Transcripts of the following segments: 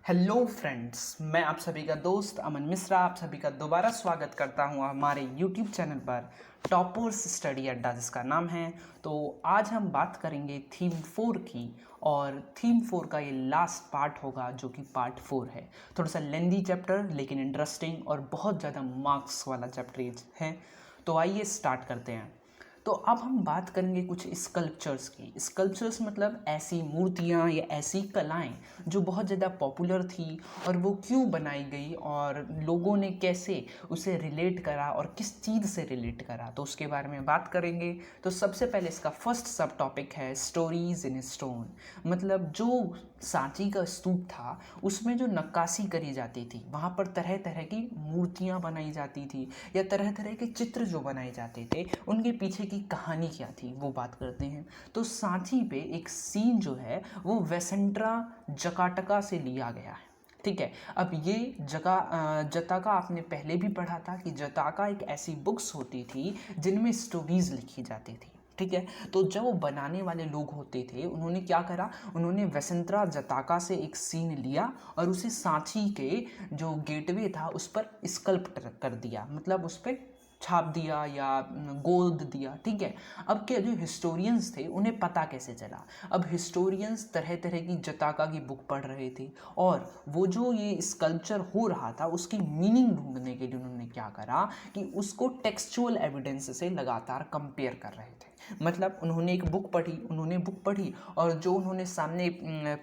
Hello friends, मैं आप सभी का दोस्त अमन मिश्रा आप सभी का दोबारा स्वागत करता हूं हमारे यूट्यूब चैनल पर टॉपर्स स्टडी अड्डा जिसका नाम है। तो आज हम बात करेंगे थीम 4 की, और थीम 4 का ये लास्ट पार्ट होगा जो कि पार्ट 4 है। थोड़ा सा लेंदी चैप्टर लेकिन इंटरेस्टिंग और बहुत ज़्यादा मार्क्स वाला चैप्टर है। तो आइए स्टार्ट करते हैं। तो अब हम बात करेंगे कुछ स्कल्पचर्स की। स्कल्पचर्स मतलब ऐसी मूर्तियाँ या ऐसी कलाएं जो बहुत ज़्यादा पॉपुलर थी और वो क्यों बनाई गई और लोगों ने कैसे उसे रिलेट करा और किस चीज़ से रिलेट करा, तो उसके बारे में बात करेंगे। तो सबसे पहले इसका फर्स्ट सब टॉपिक है स्टोरीज इन स्टोन। मतलब जो सांची का स्तूप था उसमें जो नक्काशी करी जाती थी, वहाँ पर तरह तरह की मूर्तियाँ बनाई जाती थी या तरह तरह के चित्र जो बनाए जाते थे, उनके पीछे की कहानी क्या थी वो बात करते हैं। तो सांची पे एक सीन जो है वो वेसेंट्रा जकाटका से लिया गया है। ठीक है, अब ये जताका आपने पहले भी पढ़ा था कि जताका एक ऐसी बुक्स होती थी जिनमें स्टोरीज लिखी जाती थी। ठीक है, तो जब वो बनाने वाले लोग होते थे उन्होंने क्या करा, उन्होंने वेसेंट्रा जताका से एक सीन लिया और उसे सांची के जो गेटवे था उस पर स्कल्प्ट कर दिया, मतलब उस पर छाप दिया या गोद दिया। ठीक है, अब क्या जो हिस्टोरियंस थे उन्हें पता कैसे चला? अब हिस्टोरियंस तरह तरह की जताका की बुक पढ़ रहे थे और वो जो ये स्कल्पचर हो रहा था उसकी मीनिंग ढूंढने के लिए उन्होंने क्या करा कि उसको टेक्सचुअल एविडेंस से लगातार कंपेयर कर रहे थे। मतलब उन्होंने एक बुक पढ़ी और जो उन्होंने सामने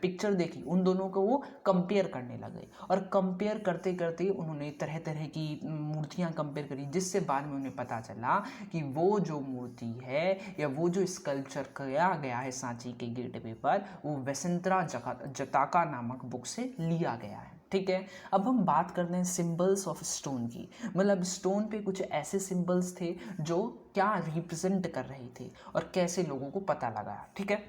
पिक्चर देखी उन दोनों को वो कंपेयर करने लगे और कंपेयर करते करते उन्होंने तरह तरह की मूर्तियाँ कंपेयर करी, जिससे बाद में उन्हें पता चला कि वो जो मूर्ति है या वो जो स्कल्पचर किया गया है सांची के गेटवे पर वो वेसेंट्रा जताका नामक बुक से लिया गया है। ठीक है, अब हम बात करते हैं सिंबल्स ऑफ स्टोन की। मतलब स्टोन पे कुछ ऐसे सिंबल्स थे जो क्या रिप्रेजेंट कर रहे थे और कैसे लोगों को पता लगा। ठीक है,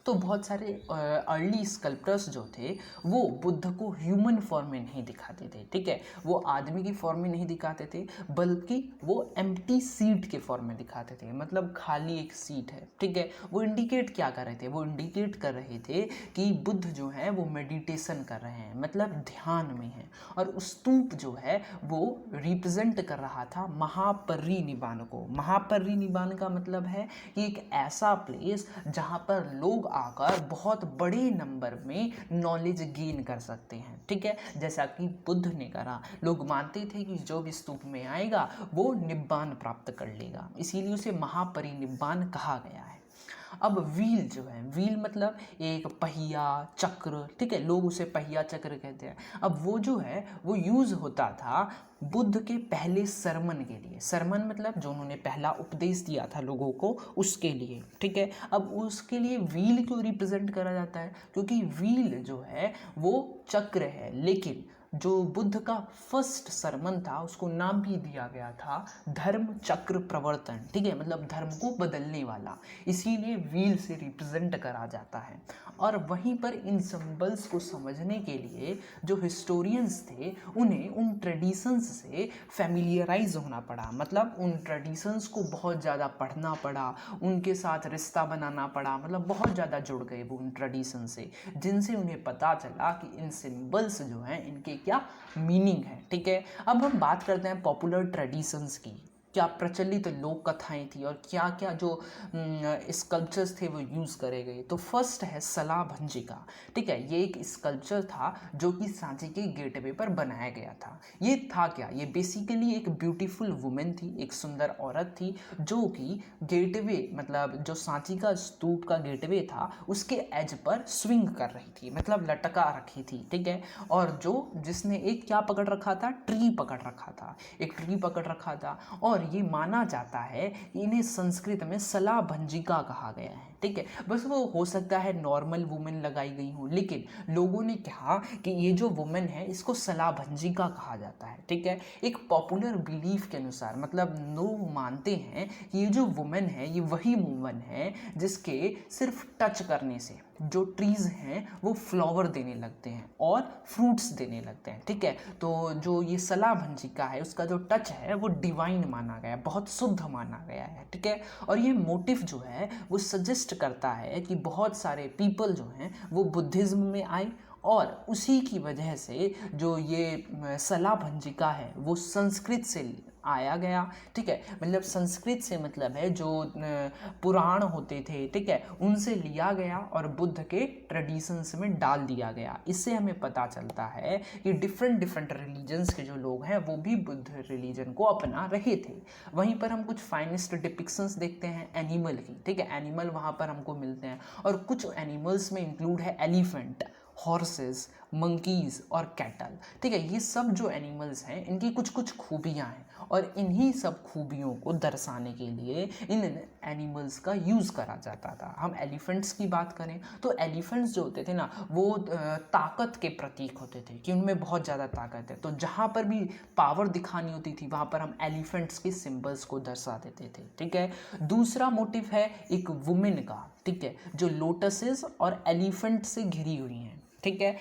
तो बहुत सारे अर्ली स्कल्प्टर्स जो थे वो बुद्ध को ह्यूमन फॉर्म में नहीं दिखाते थे। ठीक है, वो आदमी की फॉर्म में नहीं दिखाते थे बल्कि वो एम्प्टी सीट के फॉर्म में दिखाते थे, मतलब खाली एक सीट है। ठीक है, वो इंडिकेट क्या कर रहे थे? वो इंडिकेट कर रहे थे कि बुद्ध जो है वो मेडिटेशन कर रहे हैं, मतलब ध्यान में है। और स्तूप जो है वो रिप्रेजेंट कर रहा था महापरिनिब्बाण को। महापरिनिब्बाण का मतलब है कि एक ऐसा प्लेस जहाँ पर लोग आकर बहुत बड़े नंबर में नॉलेज गेन कर सकते हैं। ठीक है, जैसा कि बुद्ध ने करा। लोग मानते थे कि जो भी स्तूप में आएगा वो निब्बान प्राप्त कर लेगा, इसीलिए उसे महापरिनिब्बाण कहा गया है। अब व्हील जो है, व्हील मतलब एक पहिया चक्र। ठीक है, लोग उसे पहिया चक्र कहते हैं। अब वो जो है वो यूज़ होता था बुद्ध के पहले सरमन के लिए। सरमन मतलब जो उन्होंने पहला उपदेश दिया था लोगों को, उसके लिए। ठीक है, अब उसके लिए व्हील क्यों रिप्रेजेंट करा जाता है? क्योंकि व्हील जो है वो चक्र है, लेकिन जो बुद्ध का फर्स्ट सरमन था उसको नाम भी दिया गया था धर्म चक्र प्रवर्तन। ठीक है, मतलब धर्म को बदलने वाला, इसीलिए व्हील से रिप्रेजेंट करा जाता है। और वहीं पर इन सिंबल्स को समझने के लिए जो हिस्टोरियंस थे उन्हें उन ट्रेडिशंस से फैमिलियराइज होना पड़ा, मतलब उन ट्रेडिशंस को बहुत ज़्यादा पढ़ना पड़ा, उनके साथ रिश्ता बनाना पड़ा, मतलब बहुत ज़्यादा जुड़ गए वो उन ट्रेडिशन से, जिनसे उन्हें पता चला कि इन सिंबल्स जो हैं इनके क्या मीनिंग है। ठीक है, अब हम बात करते हैं पॉपुलर ट्रेडिशंस की। क्या प्रचलित लोक कथाएँ थी और क्या क्या जो स्कल्पचर्स थे वो यूज़ करे गए। तो फर्स्ट है सलाभंजिका। ठीक है, ये एक स्कल्पचर था जो कि सांची के गेटवे पर बनाया गया था। ये था क्या? ये बेसिकली एक ब्यूटीफुल वुमेन थी, एक सुंदर औरत थी जो कि गेटवे, मतलब जो सांची का स्तूप का गेटवे था उसके एज पर स्विंग कर रही थी, मतलब लटका रखी थी। ठीक है, और जो जिसने एक क्या पकड़ रखा था? ट्री पकड़ रखा था, एक ट्री पकड़ रखा था। और ये माना जाता है कि इन्हें संस्कृत में सलाभंजिका कहा गया है। ठीक है, बस वो हो सकता है नॉर्मल वुमेन लगाई गई हो, लेकिन लोगों ने कहा कि ये जो वुमेन है इसको सलाभंजिका कहा जाता है। ठीक है, एक पॉपुलर बिलीफ के अनुसार, मतलब लोग मानते हैं कि ये जो वुमेन है ये वही वुमेन है जिसके सिर्फ टच करने से जो ट्रीज़ हैं वो फ्लावर देने लगते हैं और फ्रूट्स देने लगते हैं। ठीक है, तो जो ये सलाभंजिका है उसका जो टच है वो डिवाइन माना गया है, बहुत शुद्ध माना गया है। ठीक है, और ये मोटिव जो है वो सजेस्ट करता है कि बहुत सारे पीपल जो हैं वो बुद्धिज़्म में आए और उसी की वजह से जो ये शलाभंजिका है वो संस्कृत से आया गया, ठीक है। मतलब संस्कृत से मतलब है जो पुराण होते थे, ठीक है, उनसे लिया गया और बुद्ध के ट्रेडिशंस में डाल दिया गया। इससे हमें पता चलता है कि डिफरेंट डिफरेंट रिलीजन्स के जो लोग हैं वो भी बुद्ध रिलीजन को अपना रहे थे। वहीं पर हम कुछ फाइनेस्ट डिपिक्शंस देखते हैं एनिमल की, ठीक है, एनिमल वहाँ पर हमको मिलते हैं और कुछ एनिमल्स में इंक्लूड है एलिफेंट, हॉर्सेस, मंकीज़ और कैटल, ठीक है। ये सब जो एनिमल्स हैं इनकी कुछ कुछ खूबियाँ हैं और इन्हीं सब खूबियों को दर्शाने के लिए इन एनिमल्स का यूज़ करा जाता था। हम एलिफेंट्स की बात करें तो एलिफेंट्स जो होते थे ना वो ताकत के प्रतीक होते थे कि उनमें बहुत ज़्यादा ताकत है, तो जहाँ पर भी पावर दिखानी होती थी वहाँ पर हम एलिफेंट्स के सिंबल्स को दर्शा देते थे, ठीक है। दूसरा मोटिव है एक वुमेन का, ठीक है, जो लोटसेस और एलिफेंट से घिरी हुई हैं, ठीक है।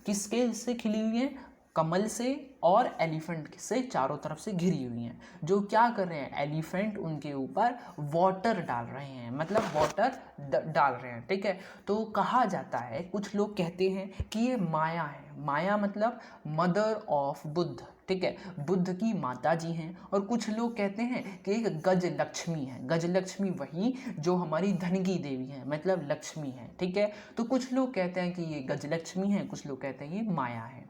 किसके से खिली हुई हैं? कमल से और एलिफेंट से चारों तरफ से घिरी हुई हैं। जो क्या कर रहे हैं, एलिफेंट उनके ऊपर वाटर डाल रहे हैं, मतलब वाटर डाल रहे हैं, ठीक है। तो कहा जाता है, कुछ लोग कहते हैं कि ये माया है। माया मतलब मदर ऑफ बुद्ध, ठीक है, बुद्ध की माता जी हैं। और कुछ लोग कहते हैं कि एक गज लक्ष्मी है। गज लक्ष्मी वही जो हमारी धन की देवी है, मतलब लक्ष्मी है, ठीक है। तो कुछ लोग कहते हैं कि ये गज लक्ष्मी है, कुछ लोग कहते हैं ये माया है।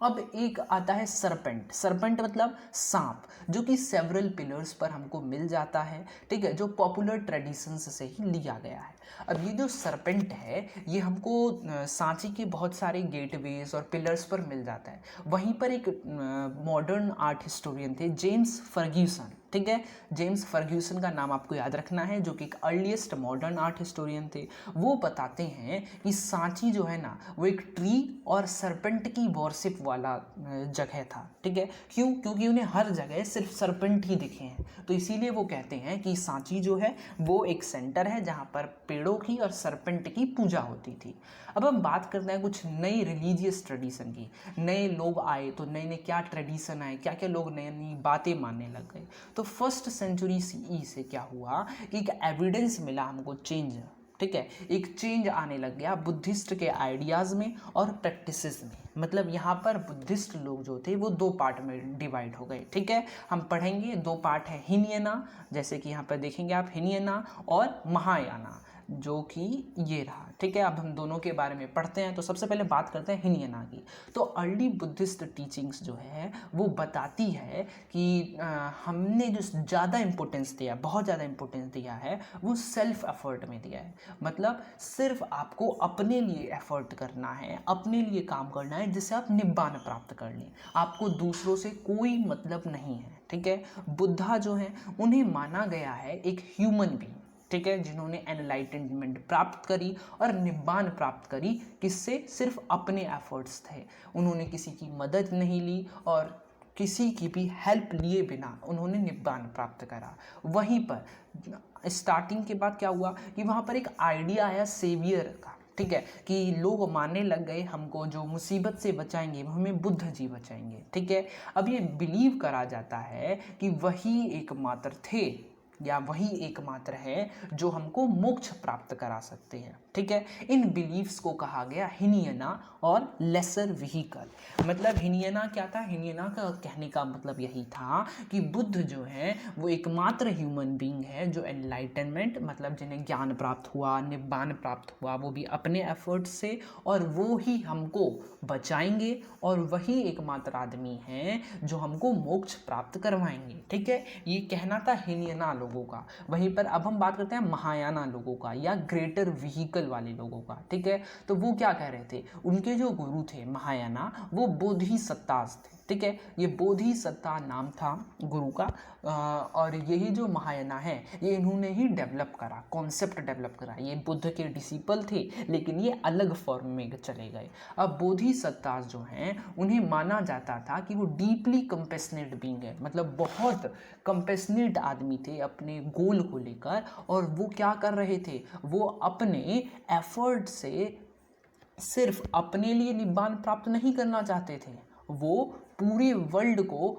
अब एक आता है सरपेंट। सरपेंट मतलब सांप, जो कि सेवरल पिलर्स पर हमको मिल जाता है, ठीक है, जो पॉपुलर ट्रेडिशंस से ही लिया गया है। अब ये जो सरपेंट है ये हमको सांची के बहुत सारे गेटवेज और पिलर्स पर मिल जाता है। वहीं पर एक मॉडर्न आर्ट हिस्टोरियन थे जेम्स फर्ग्यूसन, ठीक है। जेम्स फर्ग्यूसन का नाम आपको याद रखना है, जो कि एक अर्लीस्ट मॉडर्न आर्ट हिस्टोरियन थे। वो बताते हैं कि सांची जो है ना वो एक ट्री और सरपेंट की वॉरशिप वाला जगह था, ठीक है। क्यों? क्योंकि उन्हें हर जगह सिर्फ सरपेंट ही दिखे हैं, तो इसीलिए वो कहते हैं कि सांची जो है वो एक सेंटर है जहाँ पर पेड़ों की और सरपेंट की पूजा होती थी। अब हम बात करते हैं कुछ नई रिलीजियस ट्रेडिशन की। नए लोग आए तो नए नए क्या ट्रेडिशन आए, क्या क्या लोग नई नई बातें मानने लग गए। तो फर्स्ट सेंचुरी सीई से क्या हुआ कि एक एविडेंस मिला हमको चेंज, ठीक है, एक चेंज आने लग गया बुद्धिस्ट के आइडियाज़ में और प्रैक्टिसेस में। मतलब यहाँ पर बुद्धिस्ट लोग जो थे वो दो पार्ट में डिवाइड हो गए, ठीक है। हम पढ़ेंगे, दो पार्ट है हीनयाना, जैसे कि यहाँ पर देखेंगे आप, हीनयाना और महायाना, जो कि ये रहा, ठीक है। अब हम दोनों के बारे में पढ़ते हैं। तो सबसे पहले बात करते हैं हीनयाना की। तो अर्ली बुद्धिस्ट टीचिंग्स जो है वो बताती है कि हमने जो ज़्यादा इम्पोर्टेंस दिया, बहुत ज़्यादा इम्पोर्टेंस दिया है, वो सेल्फ एफर्ट में दिया है। मतलब सिर्फ आपको अपने लिए एफर्ट करना है, अपने लिए काम करना है, जिससे आप निब्बान प्राप्त कर लें। आपको दूसरों से कोई मतलब नहीं है, ठीक है। बुद्धा जो है उन्हें माना गया है एक ह्यूमन बीइंग, ठीक है, जिन्होंने एनलाइटनमेंट प्राप्त करी और निब्बान प्राप्त करी। किससे? सिर्फ अपने एफर्ट्स थे। उन्होंने किसी की मदद नहीं ली और किसी की भी हेल्प लिए बिना उन्होंने निब्बान प्राप्त करा। वहीं पर स्टार्टिंग के बाद क्या हुआ कि वहाँ पर एक आइडिया आया सेवियर का, ठीक है, कि लोग मानने लग गए हमको जो मुसीबत से बचाएंगे वो हमें बुद्ध जी बचाएंगे, ठीक है। अब ये बिलीव करा जाता है कि वही एकमात्र थे या वही एकमात्र है जो हमको मोक्ष प्राप्त करा सकते हैं, ठीक है। इन बिलीव्स को कहा गया हीनयाना और लेसर व्हीकल। मतलब हीनयाना क्या था? हीनयाना का कहने का मतलब यही था कि बुद्ध जो है वो एकमात्र ह्यूमन बीइंग है जो एनलाइटनमेंट, मतलब जिन्हें ज्ञान प्राप्त हुआ, निब्बान प्राप्त हुआ, वो भी अपने एफर्ट से, और वो ही हमको बचाएंगे और वही एकमात्र आदमी हैं जो हमको मोक्ष प्राप्त करवाएंगे, ठीक है। ये कहना था हीनयाना लोगों का। वहीं पर अब हम बात करते हैं महायाना लोगों का या ग्रेटर व्हीकल वाले लोगों का, ठीक है। तो वो क्या कह रहे थे? उनके जो गुरु थे महायाना वो बोधिसत्तास थे, ठीक है। ये बोधिसत्ता नाम था गुरु का। और यही जो महायाना है ये इन्होंने ही डेवलप करा, कॉन्सेप्ट डेवलप करा। ये बुद्ध के डिसिपल थे लेकिन ये अलग फॉर्म में चले गए। अब बोधिसत्तास जो हैं उन्हें माना जाता था कि वो डीपली कंपेशनेट बीइंग है, मतलब बहुत कंपेशनेट आदमी थे अपने गोल को लेकर। और वो क्या कर रहे थे? वो अपने एफर्ट से सिर्फ अपने लिए निब्बान प्राप्त नहीं करना चाहते थे, वो पूरे वर्ल्ड को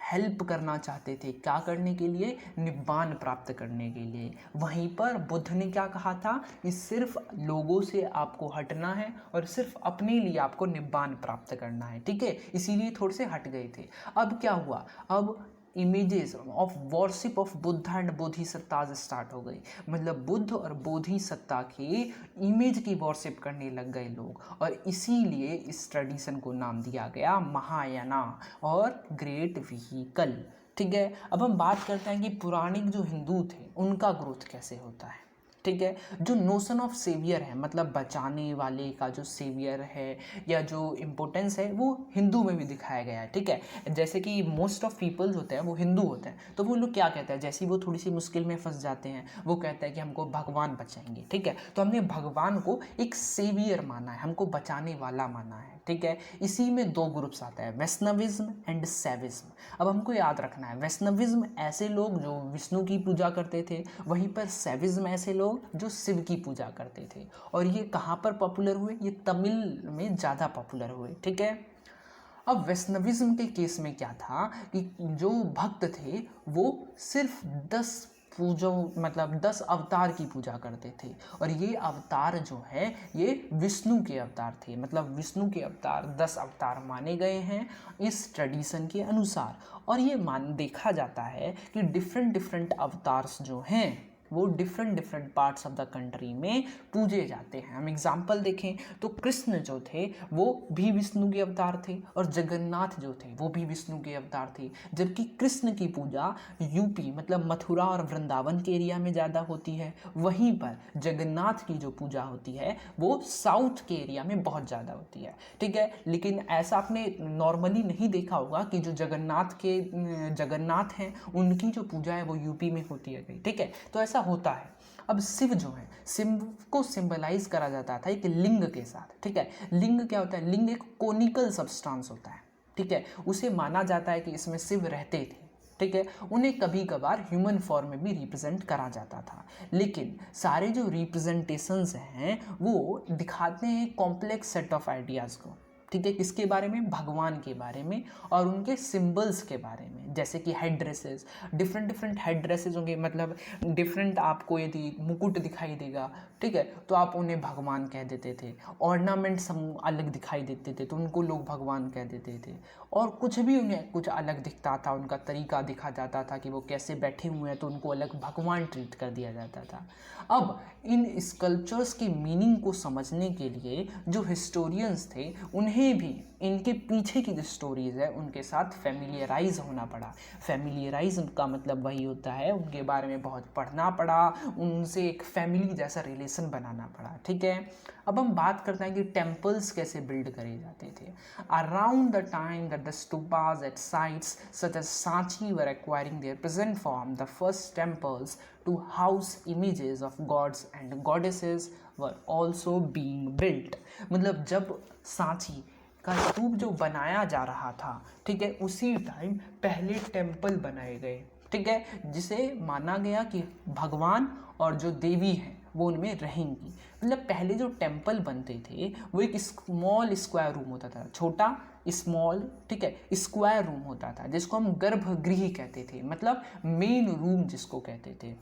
हेल्प करना चाहते थे, क्या करने के लिए, निब्बान प्राप्त करने के लिए। वहीं पर बुद्ध ने क्या कहा था कि सिर्फ लोगों से आपको हटना है और सिर्फ अपने लिए आपको निब्बान प्राप्त करना है, ठीक है, इसीलिए थोड़े से हट गए थे। अब क्या हुआ, अब images of worship of Buddha and bodhisattvas start हो गई, मतलब बुद्ध और बोधिसत्ता के इमेज की वर्शिप करने लग गए लोग, और इसीलिए इस ट्रेडिशन को नाम दिया गया महायाना और ग्रेट व्हीकल, ठीक है। अब हम बात करते हैं कि पुराणिक जो हिंदू थे उनका ग्रोथ कैसे होता है, ठीक है। जो नोशन ऑफ सेवियर है, मतलब बचाने वाले का जो सेवियर है या जो इम्पोर्टेंस है, वो हिंदू में भी दिखाया गया है, ठीक है। जैसे कि मोस्ट ऑफ पीपल्स होते हैं वो हिंदू होते हैं, तो वो लोग क्या कहते हैं, जैसे ही वो थोड़ी सी मुश्किल में फंस जाते हैं वो कहते हैं कि हमको भगवान बचाएंगे, ठीक है। तो हमने भगवान को एक सेवियर माना है, हमको बचाने वाला माना है, ठीक है। इसी में दो ग्रुप्स आता है, वैष्णविज्म एंड शैविज्म। अब हमको याद रखना है, वैष्णविज्म ऐसे लोग जो विष्णु की पूजा करते थे, वहीं पर शैविज्म ऐसे लोग जो शिव की पूजा करते थे। और ये कहाँ पर पॉपुलर हुए, ये तमिल में ज़्यादा पॉपुलर हुए, ठीक है। अब वैष्णविज्म के केस में क्या था कि जो भक्त थे वो सिर्फ 10 पूजों, मतलब 10 अवतार की पूजा करते थे, और ये अवतार जो है ये विष्णु के अवतार थे, मतलब विष्णु के अवतार 10 अवतार माने गए हैं इस ट्रेडिशन के अनुसार। और ये देखा जाता है कि डिफरेंट अवतार्स जो हैं वो different parts of the country में पूजे जाते हैं। हम एग्जाम्पल देखें तो कृष्ण जो थे वो भी विष्णु के अवतार थे, और जगन्नाथ जो थे वो भी विष्णु के अवतार थे। जबकि कृष्ण की पूजा यूपी, मतलब मथुरा और वृंदावन के एरिया में ज़्यादा होती है, वहीं पर जगन्नाथ की जो पूजा होती है वो साउथ के एरिया में बहुत ज़्यादा होती है, ठीक है। लेकिन ऐसा आपने नॉर्मली नहीं देखा होगा कि जो जगन्नाथ हैं उनकी जो पूजा है वो यूपी में होती है, ठीक है। तो ऐसा होता है। अब शिव जो है, शिव को सिंबलाइज करा जाता था एक लिंग के साथ, ठीक है। लिंग क्या होता है, लिंग एक कोनिकल सब्सटेंस होता है, ठीक है। उसे माना जाता है कि इसमें शिव रहते थे, ठीक है। उन्हें कभी कभार ह्यूमन फॉर्म में भी रिप्रेजेंट करा जाता था, लेकिन सारे जो रिप्रेजेंटेशंस हैं वो दिखाते हैं कॉम्प्लेक्स सेट ऑफ आइडियाज़ को, ठीक है। किसके बारे में, भगवान के बारे में और उनके सिंबल्स के बारे में। जैसे कि head dresses, different head dresses होंगे, मतलब डिफरेंट आपको यदि मुकुट दिखाई देगा, ठीक है, तो आप उन्हें भगवान कह देते थे। ऑर्नामेंट्स हम अलग दिखाई देते थे तो उनको लोग भगवान कह देते थे। और कुछ भी उन्हें कुछ अलग दिखता था, उनका तरीका दिखा जाता था कि वो कैसे बैठे हुए हैं, तो उनको अलग भगवान ट्रीट कर दिया जाता था। अब इन स्कल्पचर्स की मीनिंग को समझने के लिए जो हिस्टोरियंस थे उन्हें भी इनके पीछे की जो स्टोरीज़ है उनके साथ फेमिलियराइज होना पड़ा। फेमिलियराइज का मतलब वही होता है उनके बारे में बहुत पढ़ना पड़ा, उनसे एक फैमिली जैसा रिलेशन बनाना पड़ा, ठीक है। अब हम बात करते हैं कि टेम्पल्स कैसे बिल्ड करे जाते थे। Around the time that the stupas at sites such as Sanchi were acquiring their present form, the first temples to house images of gods and goddesses were also being built। मतलब जब सांची का स्तूप जो बनाया जा रहा था, ठीक है, उसी टाइम पहले टेम्पल बनाए गए, ठीक है, जिसे माना गया कि भगवान और जो देवी हैं वो उनमें रहेंगी। मतलब पहले जो टेम्पल बनते थे वो एक स्मॉल स्क्वायर रूम होता था, छोटा स्मॉल, ठीक है, स्क्वायर रूम होता था जिसको हम गर्भगृह कहते थे, मतलब मेन रूम जिसको कहते थे,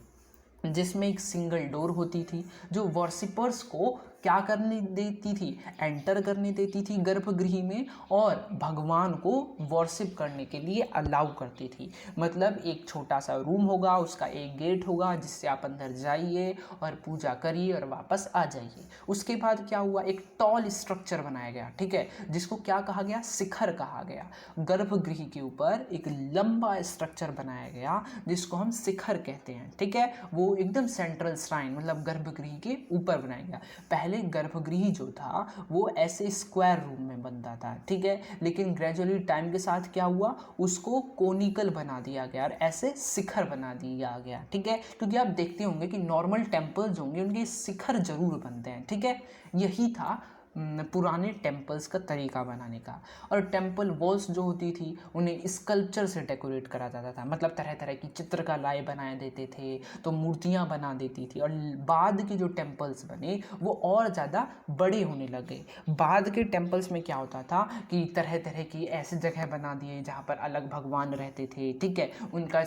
जिसमें एक सिंगल डोर होती थी जो वर्शिपर्स को क्या करने देती थी, एंटर करने देती थी गर्भगृह में, और भगवान को वर्शिप करने के लिए अलाउ करती थी। मतलब एक छोटा सा रूम होगा, उसका एक गेट होगा जिससे आप अंदर जाइए और पूजा करिए और वापस आ जाइए। उसके बाद क्या हुआ, एक टॉल स्ट्रक्चर बनाया गया, ठीक है, जिसको क्या कहा गया, शिखर कहा गया। गर्भगृह के ऊपर एक लंबा स्ट्रक्चर बनाया गया जिसको हम शिखर कहते हैं, ठीक है। वो एकदम सेंट्रल श्राइन, मतलब गर्भगृह के ऊपर बनाया गया। पहले गर्भगृह जो था वो ऐसे स्क्वायर रूम में बनता था, ठीक है, लेकिन ग्रेजुअली टाइम के साथ क्या हुआ, उसको कोनिकल बना दिया गया और ऐसे शिखर बना दिया गया, ठीक है। क्योंकि आप देखते होंगे कि नॉर्मल टेम्पल्स होंगे उनके शिखर जरूर बनते हैं, ठीक है। यही था पुराने टेम्पल्स का तरीका बनाने का। और टेम्पल वॉल्स जो होती थी उन्हें स्कल्पचर से डेकोरेट करा जाता था, मतलब तरह तरह की चित्रकलाएँ बनाए देते थे, तो मूर्तियाँ बना देती थी। और बाद के जो टेम्पल्स बने वो और ज़्यादा बड़े होने लगे। बाद के टेम्पल्स में क्या होता था कि तरह तरह की ऐसी जगह बना दिए जहाँ पर अलग भगवान रहते थे, ठीक है, उनका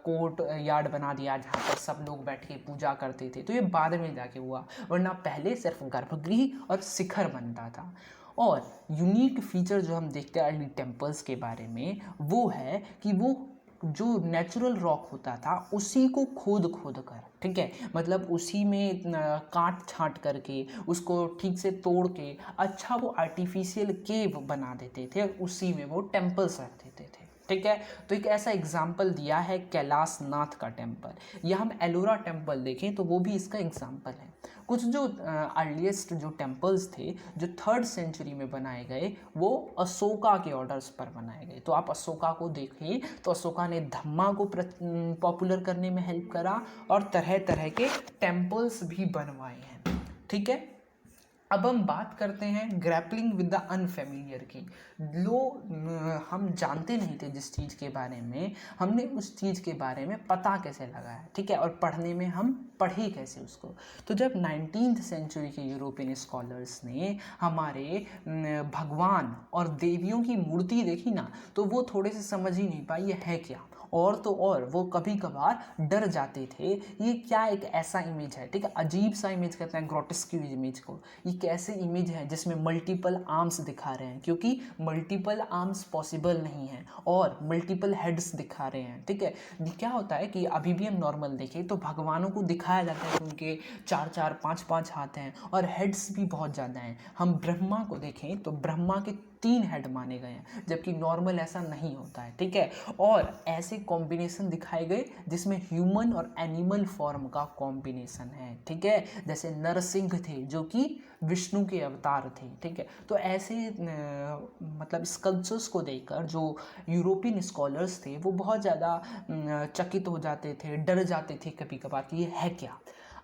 कोर्ट यार्ड बना दिया जहाँ पर सब लोग बैठ के पूजा करते थे। तो ये बाद में जाके हुआ, वरना पहले सिर्फ गर्भगृह और शिखर बनता था। और यूनिक फीचर जो हम देखते हैं अर्ली टेम्पल्स के बारे में वो है कि वो जो नेचुरल रॉक होता था उसी को खोद खोद कर, ठीक है, मतलब उसी में काट छाँट करके उसको ठीक से तोड़ के अच्छा वो आर्टिफिशियल केव बना देते थे और उसी में वो टेम्पल्स रख देते थे, ठीक है। तो एक ऐसा एग्जाम्पल दिया है कैलाश नाथ का टेम्पल, या हम एलोरा टेम्पल देखें तो वो भी इसका एग्जाम्पल है। कुछ जो अर्लीस्ट जो टेम्पल्स थे जो 3rd सेंचुरी में बनाए गए वो अशोका के ऑर्डर्स पर बनाए गए। तो आप अशोका को देखिए तो अशोका ने धम्मा को पॉपुलर करने में हेल्प करा और तरह तरह के टेम्पल्स भी बनवाए हैं, ठीक है। अब हम बात करते हैं ग्रैपलिंग विद द अनफेमिलियर की। हम जानते नहीं थे जिस चीज़ के बारे में, हमने उस चीज़ के बारे में पता कैसे लगाया, ठीक है, और पढ़ने में हम पढ़े कैसे उसको। तो जब 19th सेंचुरी के यूरोपियन स्कॉलर्स ने हमारे भगवान और देवियों की मूर्ति देखी ना तो वो थोड़े से समझ ही नहीं पाए ये है क्या, और तो और वो कभी कभार डर जाते थे ये क्या एक ऐसा इमेज है, ठीक है, अजीब सा इमेज कहते हैं ग्रोटेस्क इमेज को। ये कैसे इमेज है जिसमें मल्टीपल आर्म्स दिखा रहे हैं, क्योंकि मल्टीपल आर्म्स पॉसिबल नहीं है और मल्टीपल हेड्स दिखा रहे हैं, ठीक है। क्या होता है कि अभी भी हम नॉर्मल देखें तो भगवानों को दिखाया जाता है कि उनके 4-4 5-5 हाथ हैं और हेड्स भी बहुत ज़्यादा हैं। हम ब्रह्मा को देखें तो ब्रह्मा के 3 हेड माने गए हैं, जबकि नॉर्मल ऐसा नहीं होता है, ठीक है। और ऐसे कॉम्बिनेशन दिखाए गए जिसमें ह्यूमन और एनिमल फॉर्म का कॉम्बिनेशन है, ठीक है, जैसे नरसिंह थे जो कि विष्णु के अवतार थे, ठीक है। तो ऐसे मतलब स्कल्पचर्स को देखकर जो यूरोपियन स्कॉलर्स थे वो बहुत ज़्यादा चकित हो जाते थे, डर जाते थे कभी कभार कि ये है क्या।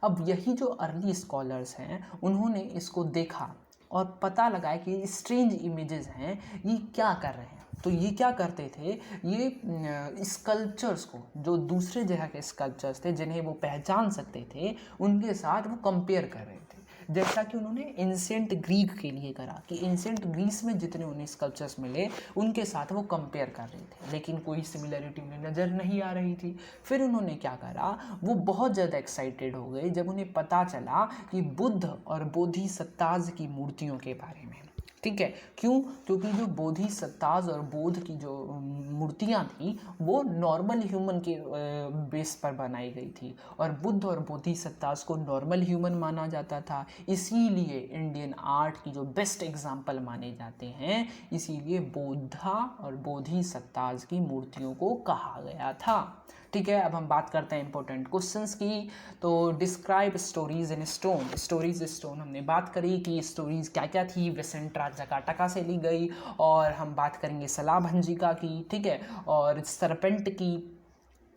अब यही जो अर्ली स्कॉलर्स हैं उन्होंने इसको देखा और पता लगाया कि स्ट्रेंज इमेजेस हैं, ये क्या कर रहे हैं। तो ये क्या करते थे, ये स्कल्पचर्स को जो दूसरे जगह के स्कल्पचर्स थे जिन्हें वो पहचान सकते थे उनके साथ वो कंपेयर कर रहे थे। जैसा कि उन्होंने एंशिएंट ग्रीक के लिए करा कि एंशिएंट ग्रीस में जितने उन्हें स्कल्पचर्स मिले उनके साथ वो कंपेयर कर रहे थे, लेकिन कोई सिमिलरिटी उन्हें नज़र नहीं आ रही थी। फिर उन्होंने क्या करा, वो बहुत ज़्यादा एक्साइटेड हो गए जब उन्हें पता चला कि बुद्ध और बोधिसत्ताज की मूर्तियों के बारे में, ठीक है। क्यों? क्योंकि जो बोधिसत्ताज और बोध की जो मूर्तियाँ थी वो नॉर्मल ह्यूमन के बेस पर बनाई गई थी और बुद्ध और बोधिसत्ताज को नॉर्मल ह्यूमन माना जाता था, इसीलिए इंडियन आर्ट की जो बेस्ट एग्जाम्पल माने जाते हैं, इसीलिए बोधा और बोधिसत्ताज की मूर्तियों को कहा गया था, ठीक है। अब हम बात करते हैं इंपॉर्टेंट क्वेश्चंस की। तो describe stories in stone. Stories stone हमने बात करी कि स्टोरीज क्या क्या थी, विसेंट्रा जकाटका से ली गई, और हम बात करेंगे सलाभंजिका की, ठीक है, और सरपेंट की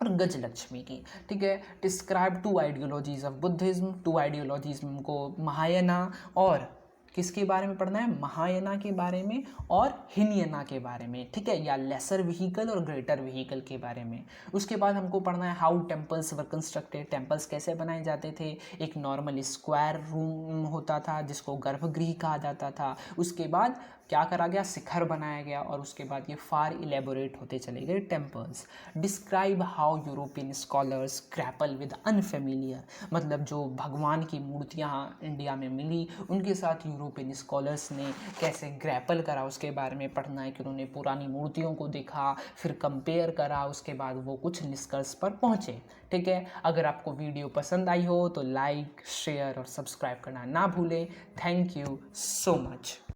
और गजलक्ष्मी की, ठीक है। Describe 2 ideologies of Buddhism. 2 आइडियोलॉजीज्म को महायाना और किसके बारे में पढ़ना है, महायाना के बारे में और हीनयाना के बारे में, ठीक है, या लेसर व्हीकल और ग्रेटर व्हीकल के बारे में। उसके बाद हमको पढ़ना है how temples were constructed. Temples कैसे बनाए जाते थे। एक नॉर्मल स्क्वायर रूम होता था जिसको गर्भगृह कहा जाता था। उसके बाद क्या करा गया, शिखर बनाया गया, और उसके बाद ये फार इलेबोरेट होते चले गए temples. Describe how European scholars grapple with unfamiliar, मतलब जो भगवान की मूर्तियाँ इंडिया में मिली उनके साथ यूरोपियन स्कॉलर्स ने कैसे ग्रैपल करा उसके बारे में पढ़ना है कि उन्होंने पुरानी मूर्तियों को देखा, फिर कंपेयर करा, उसके बाद वो कुछ निष्कर्ष पर पहुँचे, ठीक है। अगर आपको वीडियो पसंद आई हो तो लाइक, शेयर और सब्सक्राइब करना ना भूलें। Thank you so much.